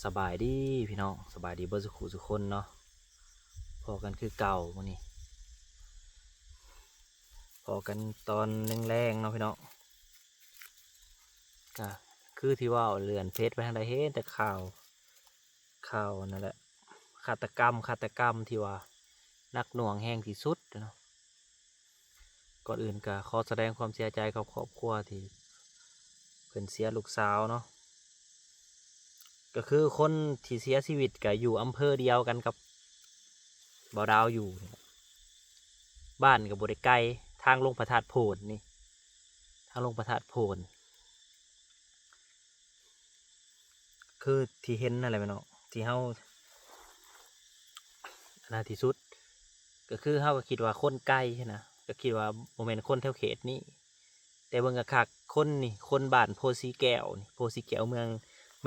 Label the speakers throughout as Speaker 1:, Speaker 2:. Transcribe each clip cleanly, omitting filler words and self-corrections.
Speaker 1: สบายดีพี่น้องสบายดีเบิร์สุขุสุคนเนาะพอกันคือเก่าวันนี้พอกันตอนแรงๆเนาะพี่น้องก็คือที่ว่าเรือนเพชรไปทางใดเห็นแต่ข่าวนั่นแหละฆาตกรรมที่ว่านักหน่วงแห้งที่สุดเนาะก่อนอื่นก็ขอแสดงความเสียใจกับครอบครัวที่เพิ่นเสียลูกสาวเนาะก็คือคนที่เสียชีวิตก็อยู่อำเภอเดียวกันกับบ่าวดาวอยู่บ้านกับบริไกลทางลงพระธาตุโพนนี่ทางลงพระธาตุโพนคือที่เห็นอะไรไหมเนาะที่เฮานาที่สุดก็คือเฮาก็คิดว่าคนไกลใช่นะก็คิดว่าโมเมนต์คนแถวเขตนี้แต่เบิ่งกะคักคนนี่คนบ้านโพสีแก้วนี่โพสีแก้วเมื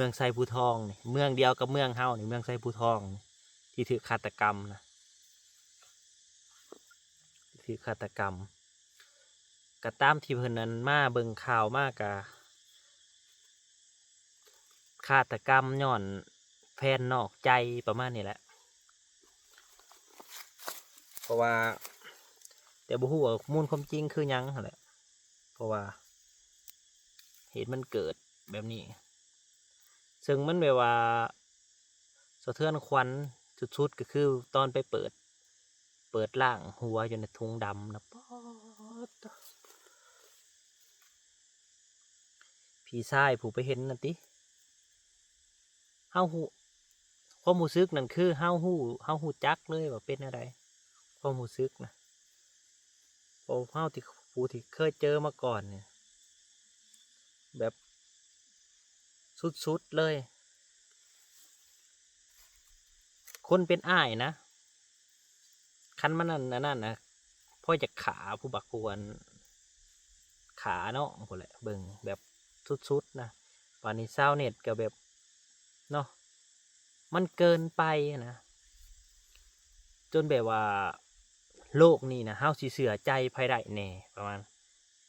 Speaker 1: องไซภูทองนี่เมืองเดียวกับเมืองเฮานี่เมืองไซภูทองนี่ที่ถือฆาตกรรมนะถือฆาตกรรมก็ตามที่เพิ่นนั้นมาเบิ่งข่าวมากกะฆาตกรรมย้อนแฟนนอกใจประมาณนี้แหละเพราะว่าแต่บ่ฮู้ว่ามูลความจริงคือหยังนั่นแหละเพราะว่าเหตุมันเกิดแบบนี้ซึ่งมันแบบว่าสะเทือนขวัญสุดๆก็คือตอนไปเปิดร่างหัวอยู่ในถุงดำนะป๊อดพี่ชายผู้ไปเห็นนั่นติเฮาฮู้ความรู้สึกนั่นคือเฮาฮู้จักเลยว่าเป็นอะไรความรู้สึกนะเพราะเฮาที่ผู้ที่เคยเจอมาก่อนเนี่ยแบบสุดๆเลยคนเป็นอ้ายนะคันมันนั่นนะพ่อจะขาผู้บักผู้วันขาเนาะพุ่นแหละเบิ่งแบบสุดๆนะป่านนี้ชาวเน็ตก็แบบเนาะมันเกินไปนะจนแบบว่าโลกนี้นะเฮาสิเชื่อใจไผได้แน่ประมาณ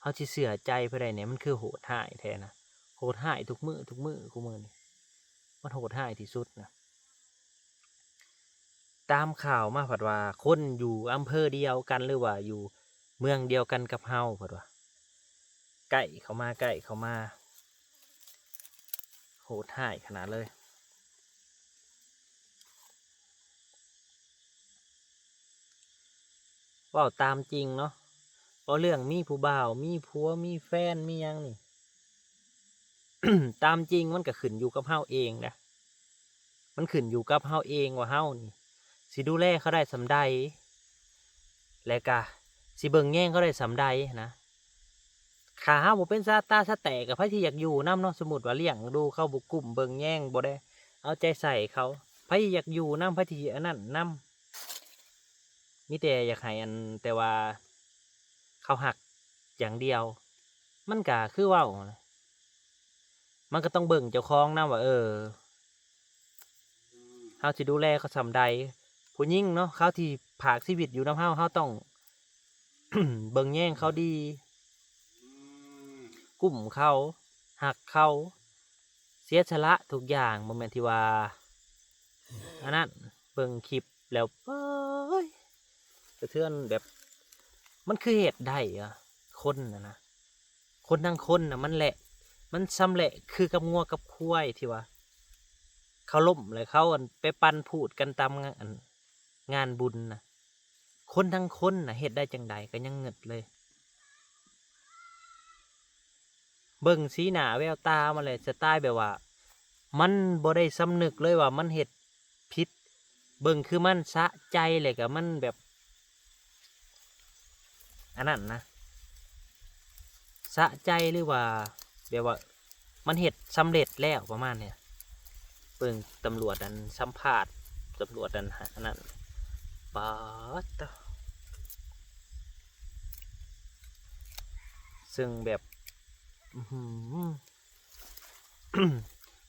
Speaker 1: เฮาสิเชื่อใจไผได้แน่มันคือโหดร้ายแท้นะโหดร้ายทุกมื้อคู่มื้อนี่มันโหดร้ายที่สุดนะตามข่าวมาผัดว่าคนอยู่อำเภอเดียวกันหรือว่าอยู่เมืองเดียวกันกับเฮาผัดว่าใกล้เข้ามาโหดร้ายขนาดเลยเว้าตามจริงเนาะเพราะเรื่องมีผู้บ่าวมีผัวมีแฟนมีหยังนี่ ตามจริงมันก็ขึ้นอยู่กับเฮาเองนะมันขึ้นอยู่กับเฮาเองว่าเฮานี่สิดูแลเขาได้สำใดและก็สิเบิ่งแย่งเขาได้สำใดนะขาเฮาบ่เป็นซาตาซาแตกกับไผที่อยากอยู่นำเนาะสมมุติว่าเลี้ยงดูเขาบ่กุ้มเบิ่งแย่งบ่ได้เอาใจใส่เขาไผอยากอยู่นำไผที่อันนั้นนำมีแต่อยากให้อันแต่ว่าเขาหักอย่างเดียวมันก็คือเว้านะมันก็ต้องเบิ่งเจ้าของนำว่าเฮาสิดูแลเขาส่ำใดผู้หญิงเนาะเขาที่ผากชีวิตอยู่นำเฮาต้อง เบิ่งแย่งเขาดีกุ้มเขาหักเขาเสียสละทุกอย่างบ่แม่นที่ว่าอันนั้นเบิ่งคลิปแล้วเอ้ยสะเทือนแบบมันคือเหตุใดอะคนนะคนทั้งคนน่ะมันแหละมันซ้ำแหละคือกับงัวกับควายที่ว่าเขาล่มเลยเขาอันไปปั่นพูดกันตามงานบุญนะคนทั้งคนนะเหตุได้จังใดก็ยังเงิดเลยเบิ่งสีหน้าแววตามาเลยสไตล์แบบว่ามันบ่ได้สำนึกเลยว่ามันเหตุผิดเบิ่งคือมันสะใจเลยกับมันแบบอันนั้นนะสะใจหรือว่าแบบว่ามันเหตุสำเร็จแล้วประมาณเนี่ยเบิ่งตำรวจอันสัมภาษณ์ตำรวจอันอันนั้นป๊าดซึ่งแบบ อื้อหือ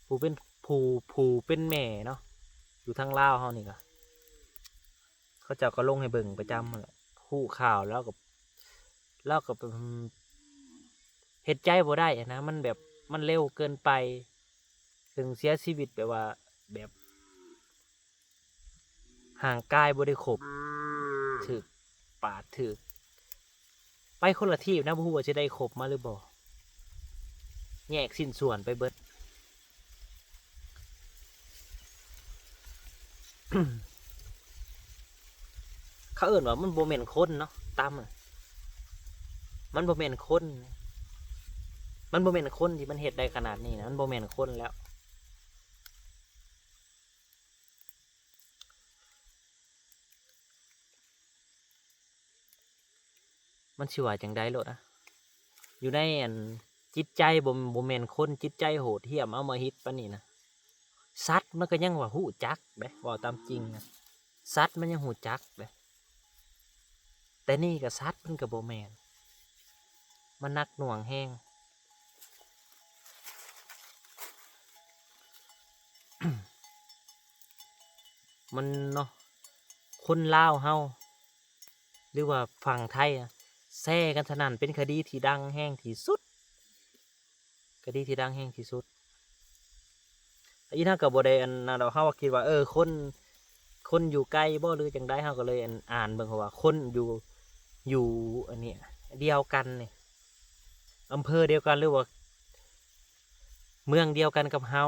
Speaker 1: ผู้เป็นผู้เป็นแม่เนาะอยู่ทางลาวเฮานี่ก็เขาเจ้าก็ลงให้เบิ่งประจำนั่นแหละฮู้ข่าวแล้วก็เฮ็ดใจบ่ได้อะนะมันแบบมันเร็วเกินไปถึงเสียชีวิตแบบว่า แบบห่างกายบ่ได้ครบถึกปาดถึกไปคนละทีนะบ่ฮู้ว่าสิได้ครบมาหรือบ่แยกสิ้นส่วนไปเบิด เขาเอิ่นว่ามันบ่แม่นคนเนาะตามอะมันบ่แม่นคนมันบ่แม่นคนที่มันเฮ็ดได้ขนาดนี้นะมันบ่แม่นคนแล้วมันสิว่าจังได๋โลดนะอยู่ในอันจิตใจบ่แม่นคนจิตใจโหดเหี้ยมเอามาฮิตปานนี้นะสัตว์มันก็ยังว่าฮู้จักเด้เว้าตามจริงนะสัตว์มันยังฮู้จักเด้แต่นี่ก็สัตว์มันก็บ่แม่นมันหนักหน่วงแฮง มันเนาะคนลาวเฮาหรือว่าฝั่งไทยอะแซ่กันสนั่นเป็นคดีที่ดังแห้งที่สุดคดีที่ดังแห้งที่สุดอีน่ากับบ่ได้อันนั้นเราเฮาคิดว่าคนอยู่ไกลบ่หรือจังได๋เฮาก็เลยอ่านเบิ่งว่าคนอยู่อันเนี้ยเดียวกันนี่อำเภอเดียวกันหรือว่าเมืองเดียวกันกับเฮา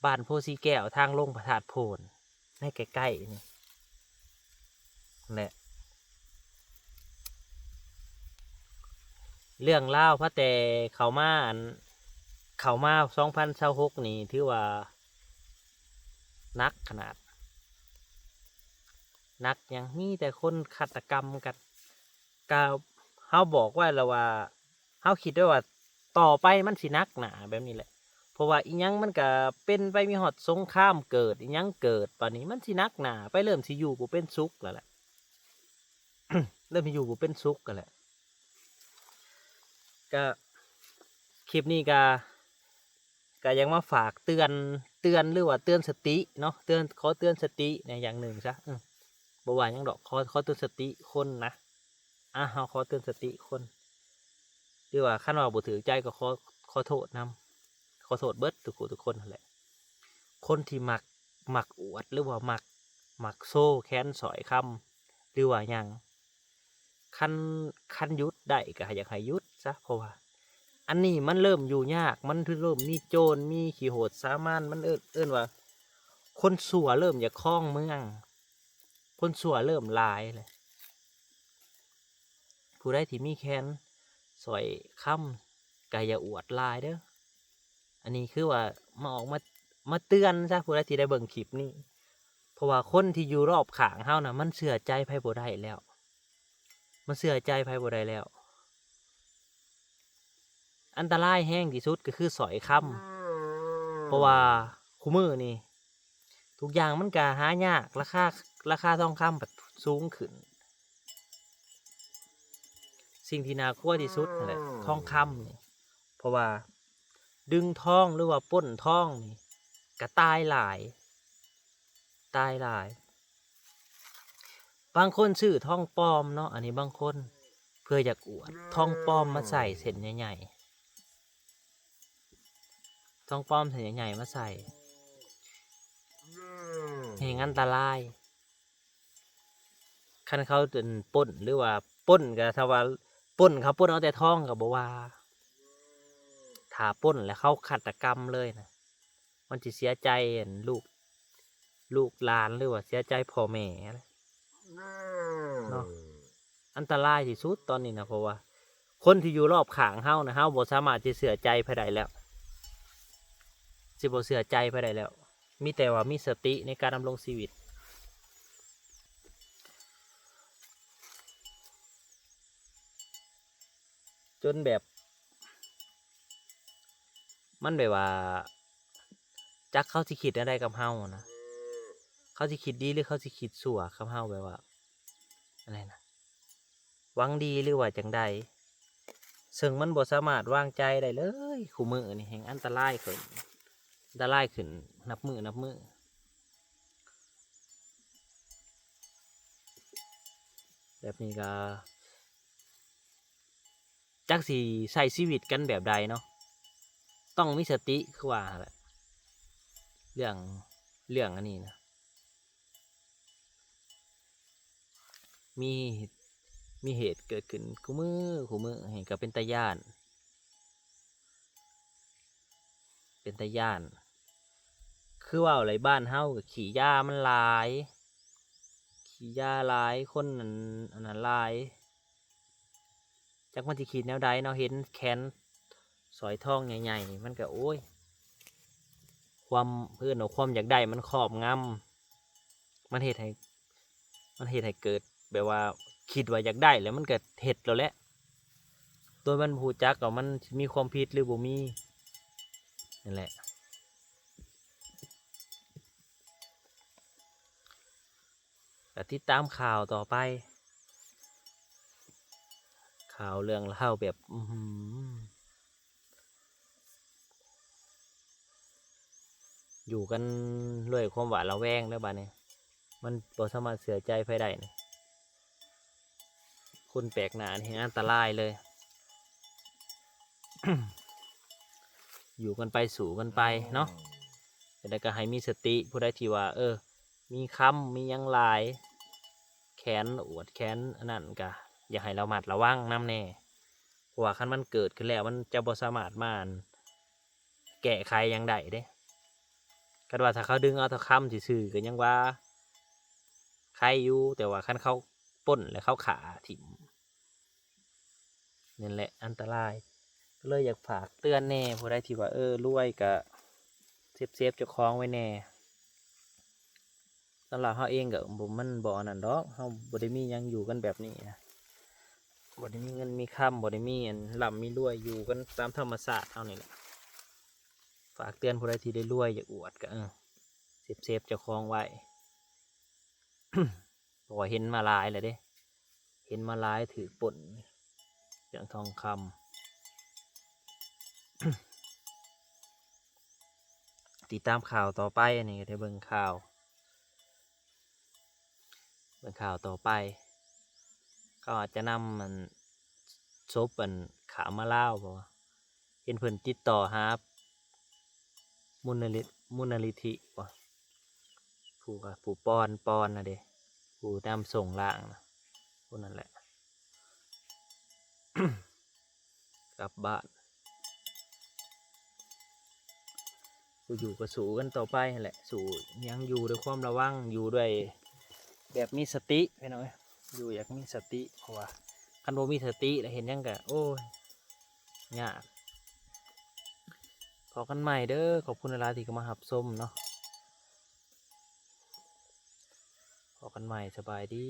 Speaker 1: บ้านโพสีแก้วทางลงพระธาตุโพนในใกล้ๆนี่นั่นแหละเรื่องเล่าวพระแต่เขามา2026นี่ถือว่านักขนาดนักยังมีแต่คนฆาตกรรมกันกาเฮาบอกว่าแล้วว่าเฮาคิดด้วยว่าต่อไปมันสินักหนาแบบนี้แหละเพราะว่าอีหยังมันก็เป็นไปมีฮอดสงครามเกิดอีหยังเกิดปานนี้มันสินักหนาไปเริ่มสิอยู่บ่เป็นสุขแล้วแหละ เริ่มสิอยู่บ่เป็นสุขกันแหละก็คลิปนี้ก็ยังมาฝากเตือนหรือว่าเตือนสติเนาะขอเตือนสติในอย่างหนึ่งซะบ่ว่าหยังดอกขอเตือนสติคนนะเฮาขอเตือนสติคนหรือว่าคันว่าบ่ถือใจก็ขอโทษนํขอโทษเบิดทุกคนนั่นแหละคนที่มักอวดหรือว่ามักโซ่แค้นสอยคำหรือว่าหยังคันหยุดได้ก็อยากให้หยุดซะเพราะว่าอันนี้มันเริ่มอยู่ยากมันเริ่มมีโจรมีขี้โหดสามานมันเอิ้นว่าคนสั่วเริ่มอยากครองเมืองคนสั่วเริ่มหลายเลยผู้ใดที่มีแค้นสอยคำก็อย่าอวดหลายเด้ออันนี้คือว่าออกมาเตือนซะผู้ใดที่ได้เบิ่งคลิปนี้เพราะว่าคนที่อยู่รอบข้างเฮานะมันเชื่อใจไผบ่ได้แล้วมันเชื่อใจไผบ่ได้แล้วอันตรายแห้งที่สุดก็คือสอยคำเพราะว่าคุมือนี่ทุกอย่างมันก็หายากราคาทองคำแบบสูงขึ้นสิ่งที่น่ากลัวที่สุดนั่นแหละทองคำนี่เพราะว่าดึงทองหรือว่าปล้นทองนี่ก็ตายหลายบางคนซื้อทองปลอมเนาะอันนี้บางคนเพื่ออยากอวดทองปลอมมาใส่เส้นใหญ่ๆทองปลอมเส้นใหญ่ๆมาใส่เห็นอันตรายคันเขาเป็นปล้นหรือว่าปล้นก็ถ้าว่าปล้นเขาปล้นเอาแต่ทองก็บ่ว่าถ้าปล้นแล้วเขาฆาตกรรมเลยนะมันสิเสียใจลูกหลานหรือว่าเสียใจพ่อแม่เนาะอันตรายที่สุดตอนนี้นะเพราะว่าคนที่อยู่รอบข้างเฮานะเฮาบ่สามารถสิเชื่อใจไผได้แล้วสิบ่เชื่อใจไผได้แล้วมีแต่ว่ามีสติในการดำรงชีวิตจนแบบมันแบบว่าจักเขาสิคิดอะไรกับเฮานะเขาสิคิดดีหรือเขาสิคิดชั่วกับเฮาแบบว่าอะไรนะหวังดีหรือว่าจังใดซึ่งมันบ่สามารถวางใจได้เลยคู่มือนี่แห่งอันตรายขึ้นนับมือแบบนี้ก็จักสิใช้ชีวิตกันแบบใดเนาะต้องมีสติคือว่าแหละ เรื่องเรื่องอันนี้นะมีมีเหตุเกิดขึ้นคู่มือเห็นก็เป็นตาย่านเป็นตาย่านคือว่าอะไรบ้านเฮากับขี่ยามันหลายขี่ยาหลายคนอันนั้นหลายจักมันสิขีดแนวใดเนาะเห็นแขนสอยทองใหญ่ๆนี่มันก็โอ้ยความเพื่อนเอาความอยากได้มันครอบงำมันเหตุให้เกิดแบบว่าคิดว่าอยากได้แล้วมันก็เฮ็ดแล้วแหละโดยมันรู้จักว่ามันมีความผิดหรือบ่มีนั่นแหละก็ติดตามข่าวต่อไปข่าวเรื่องเล่าวแบบอยู่กันด้วยความหวาดระแวงเด้อบัดนี้มันบ่สามารถเสียใจไผได้นี่คนแปลกหน้านี่อันตรายเลย อยู่กันไปสู่กันไปเนาะแต่ก็ให้มีสติผู้ใดที่ว่ามีคำมีหยังหลายแขนอวดแขนอันนั้นก็อย่าให้เราหมัดระวังน้ำแน่เพราะว่าคันมันเกิดขึ้นแล้วมันจะบ่สามารถมาแก้ไขหยังได้เด้ก็ว่าถ้าเขาดึงเอาแตะคำซื่อๆก็ยังว่าใครอยู่แต่ว่าคันเขาป้นแล้วเขาขาถิ่มนั่นแหละอันตรายก็เลยอยากฝากเตือนแน่ผู้ใดที่ว่ารวยก็เซฟเจ้าของไว้แน่สำหรับเขาเองก็มันบ่อันนั้นดอกเขาบ่ได้มีหยังอยู่กันแบบนี้นะบ่ได้มีเงินมีค่ำบ่ได้มีอันร่ำมีรวยอยู่กันตามธรรมชาติเอานี่แหละฝากเตือนผู้ใดที่ได้รวยอยากอวดก็เซฟเจ้าของไว้ เพราะว่าเห็นมาหลายเลยเด้เห็นมาหลายถือป่นอย่างทองคำ ติดตามข่าวต่อไปอันนี้ก็ได้เบิ่งข่าวต่อไปเขาอาจจะนำมันศพมันขามาเล่าวบ่เห็นเพิ่นติดต่อหามูลนิธิบ่ผู้ปอนนะเด้ผู้นำส่งล่างนะผู้นั่นแหละ กลับบ้านกูอยู่ก็สู้กันต่อไปนั่นแหละสู้ยังอยู่ด้วยความระวังอยู่ด้วยแบบมีสติไปหน่อยอยู่อยากมีสติเพราะว่าคันบ่มีสติแล้วเห็นหยังก็โอ้ยยากพอกันใหม่เด้อขอบคุณหลายๆที่เข้ามารับชมเนาะพอกันใหม่สบายดี